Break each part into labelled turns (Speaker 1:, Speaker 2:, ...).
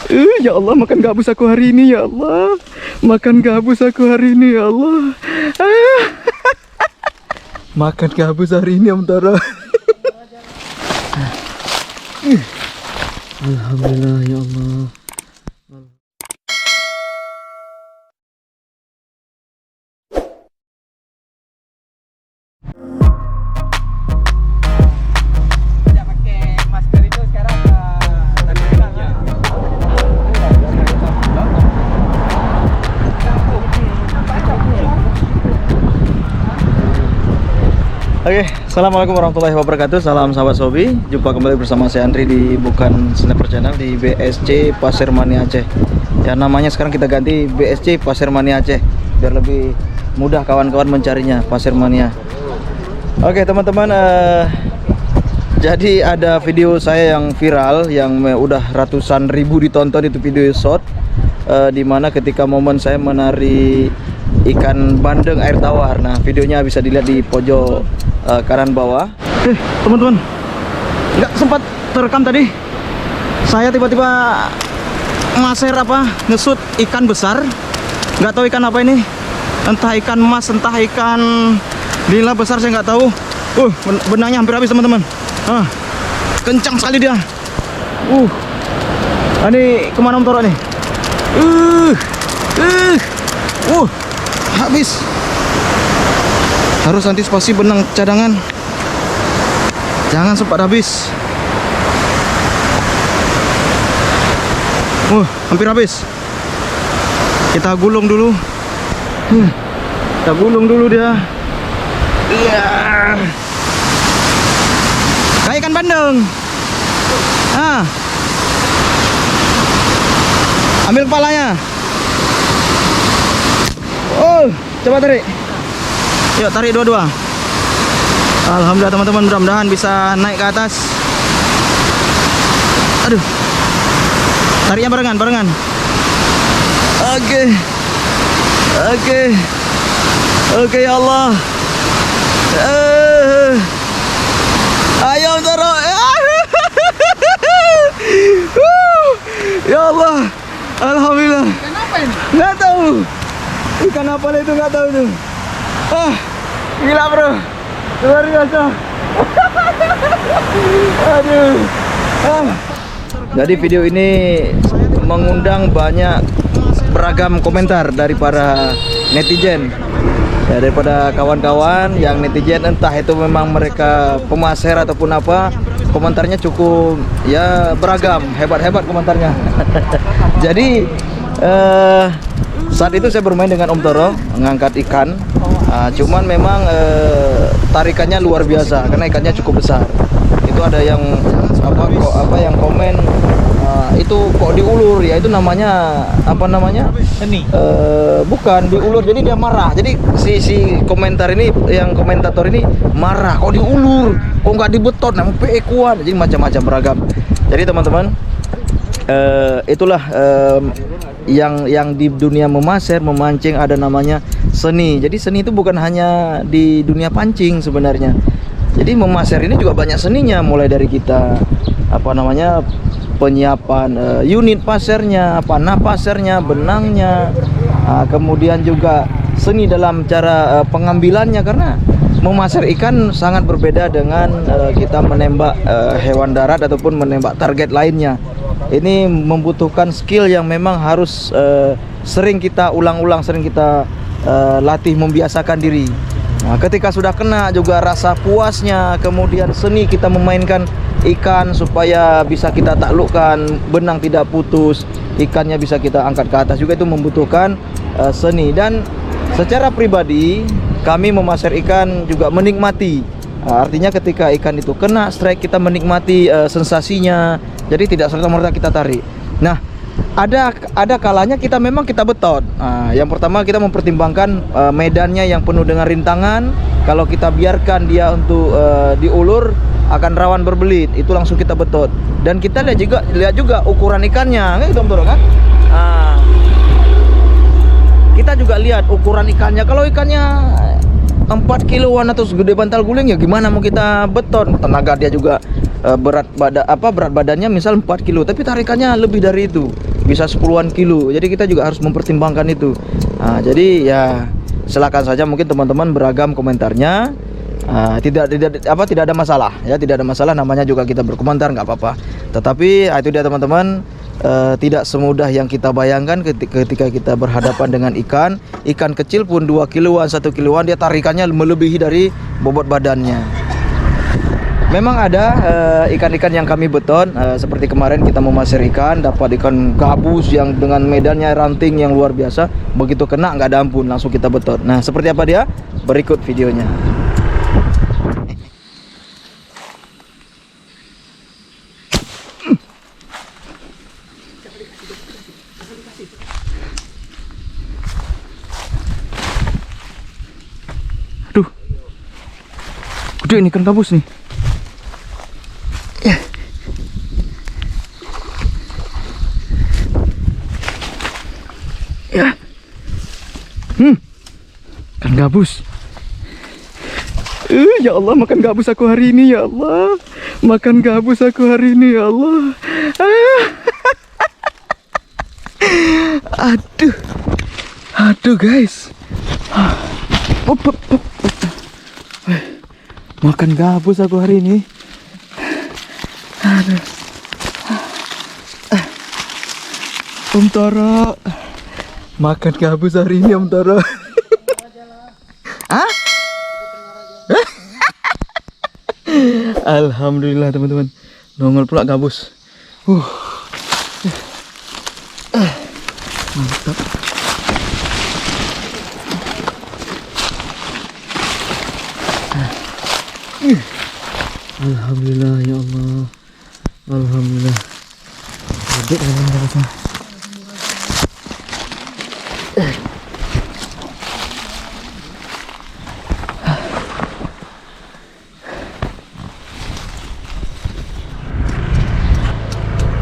Speaker 1: Ya Allah, makan gabus aku hari ini ya Allah. Makan gabus aku hari ini ya Allah. Makan gabus hari ini Om Toro. Alhamdulillah ya Allah. Oke, assalamualaikum warahmatullahi wabarakatuh. Salam sahabat Sobi. Jumpa kembali bersama saya Andri di Bukan Sniper Channel di BSC Pasir Mania Aceh. Ya, namanya sekarang kita ganti BSC Pasir Mania Aceh biar lebih mudah kawan-kawan mencarinya, Pasir Mania. Oke teman-teman, jadi ada video saya yang viral yang udah ratusan ribu ditonton, itu video short dimana ketika momen saya menari ikan bandeng air tawar. Nah, videonya bisa dilihat di pojok kanan bawah. Teman-teman, nggak sempat terekam tadi. Saya tiba-tiba ngasir ngesut ikan besar. Nggak tahu ikan apa ini. Entah ikan emas, entah ikan nila besar, saya nggak tahu. Benangnya hampir habis teman-teman. Kencang sekali dia. Ini kemana Om Toro nih? Habis. Harus antisipasi benang cadangan. Jangan sempat habis. Hampir habis. Kita gulung dulu. Kita gulung dulu dia. Iya. Kayak ikan bandeng. Ambil kepalanya. Coba tarik. Yuk, tarik dua-dua. Alhamdulillah teman-teman, mudah-mudahan bisa naik ke atas. Aduh. Tariknya barengan. Oke ya Allah. Ayo Om Toro. Ya Allah. Alhamdulillah.
Speaker 2: Ikan apa ini?
Speaker 1: Nggak tahu. Ikan apa itu, nggak tahu itu. Gila bro, luar biasa. Aduh. Jadi video ini mengundang banyak beragam komentar dari para netizen. Ya, daripada kawan-kawan yang netizen, entah itu memang mereka pemasir ataupun apa, komentarnya cukup ya beragam, hebat-hebat komentarnya. Jadi saat itu saya bermain dengan Om Toro mengangkat ikan, cuman memang tarikannya luar biasa karena ikannya cukup besar. Itu ada yang yang komen, itu kok diulur ya, itu namanya
Speaker 2: Seni.
Speaker 1: Bukan diulur, jadi dia marah. Jadi si komentar ini, yang komentator ini marah, kok diulur, kok nggak dibeton, sampai kuat. Jadi macam-macam beragam. Jadi teman-teman, itulah yang di dunia memasir, memancing ada namanya seni. Jadi seni itu bukan hanya di dunia pancing sebenarnya. Jadi memasir ini juga banyak seninya, mulai dari kita penyiapan unit pasirnya, panah pasirnya, benangnya, kemudian juga seni dalam cara pengambilannya, karena memasir ikan sangat berbeda dengan kita menembak hewan darat ataupun menembak target lainnya. Ini membutuhkan skill yang memang harus sering kita ulang-ulang, sering kita latih, membiasakan diri. Nah, ketika sudah kena juga rasa puasnya, kemudian seni kita memainkan ikan supaya bisa kita taklukkan, benang tidak putus, ikannya bisa kita angkat ke atas, juga itu membutuhkan seni. Dan secara pribadi kami memasir ikan juga menikmati. Artinya ketika ikan itu kena strike, kita menikmati sensasinya. Jadi tidak serta-merta kita tarik. Nah, ada kalanya kita memang kita betot. Yang pertama kita mempertimbangkan medannya yang penuh dengan rintangan. Kalau kita biarkan dia untuk diulur akan rawan berbelit, itu langsung kita betot. Dan kita lihat juga ukuran ikannya, kan gitu Om Toro kan? Kita juga lihat ukuran ikannya. Kalau ikannya 4 kiloan atau segede bantal guling, ya gimana mau kita beton? Tenaga dia juga berat badannya misal 4 kilo, tapi tarikannya lebih dari itu. bisa 10-an kilo. Jadi kita juga harus mempertimbangkan itu. Nah, jadi ya silakan saja mungkin teman-teman beragam komentarnya. Tidak ada masalah ya, tidak ada masalah, namanya juga kita berkomentar, nggak apa-apa. Tetapi itu dia teman-teman, tidak semudah yang kita bayangkan ketika kita berhadapan dengan ikan kecil pun 2 kiloan 1 kiloan, dia tarikannya melebihi dari bobot badannya. Memang ada ikan-ikan yang kami beton, seperti kemarin kita memasir ikan, dapat ikan gabus yang dengan medannya ranting yang luar biasa. Begitu kena nggak ada ampun, langsung kita beton. Nah, seperti apa dia? Berikut videonya. Aduh, gede ini ikan gabus nih. Ya. Ikan gabus. Ya Allah, makan gabus aku hari ini ya Allah. Makan gabus aku hari ini ya Allah. Aduh. Aduh guys. Makan gabus aku hari ini. Aduh. Om Toro. Makan gabus hari ini Om Toro. Hah? Alhamdulillah teman-teman, nongol pula gabus. Mantap. Alhamdulillah ya Allah. Alhamdulillah. Gede teman-teman gabusnya.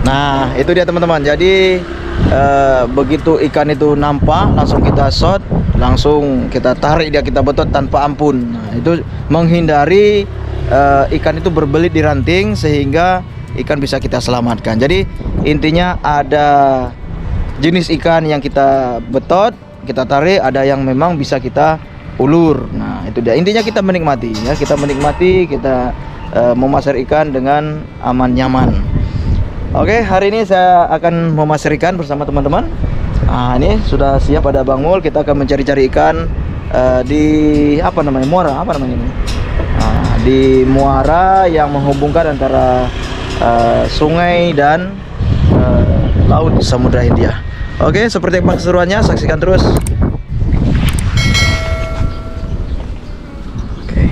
Speaker 1: Nah, itu dia teman-teman. Jadi begitu ikan itu nampak, langsung kita shot, langsung kita tarik dia, kita betot tanpa ampun. Nah, itu menghindari ikan itu berbelit di ranting sehingga ikan bisa kita selamatkan. Jadi intinya ada jenis ikan yang kita betot, kita tarik, ada yang memang bisa kita ulur. Nah, itu dia. Intinya kita menikmati ya, kita menikmati, kita memasar ikan dengan aman nyaman. Oke, hari ini saya akan memasar ikan bersama teman-teman. Nah, ini sudah siap, ada Bang Mul. Kita akan mencari-cari ikan di apa namanya, muara, apa namanya ini? Nah, di muara yang menghubungkan antara sungai dan laut Samudra Hindia. Oke, seperti apa keseruannya, saksikan terus. Oke,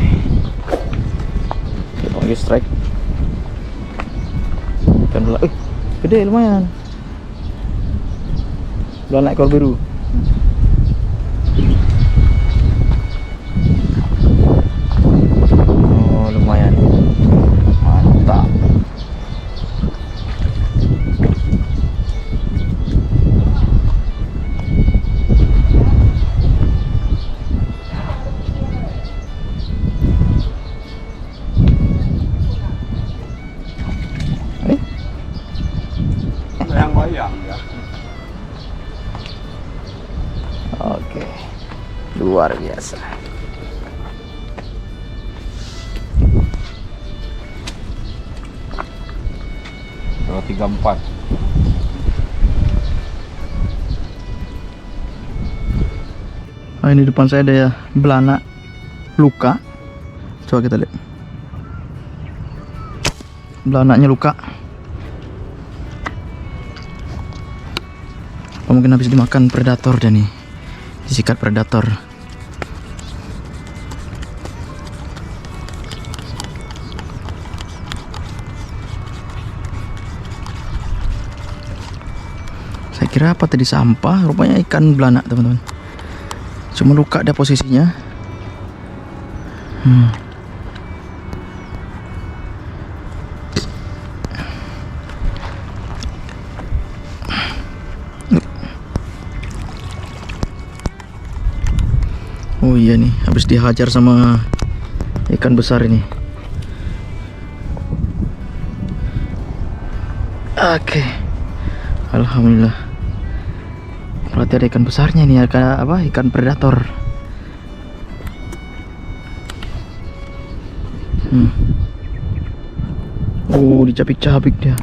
Speaker 1: kita lagi strike. Ikan belah, gede lumayan. Belah naik ekor biru. Oh, lumayan. Mantap. Oke, luar biasa.
Speaker 2: Kalau 34.
Speaker 1: Oh, ini depan saya ada ya belanak luka. Coba kita lihat. Belanaknya luka. Oh, mungkin habis dimakan predator dan nih. Disikat predator. Saya kira apa tadi, sampah, rupanya ikan belanak teman-teman. Cuma luka dia posisinya. Oh iya nih, habis dihajar sama ikan besar ini. Oke. Alhamdulillah. Berarti ada ikan besarnya nih, ikan predator. Dicapik-capik dia.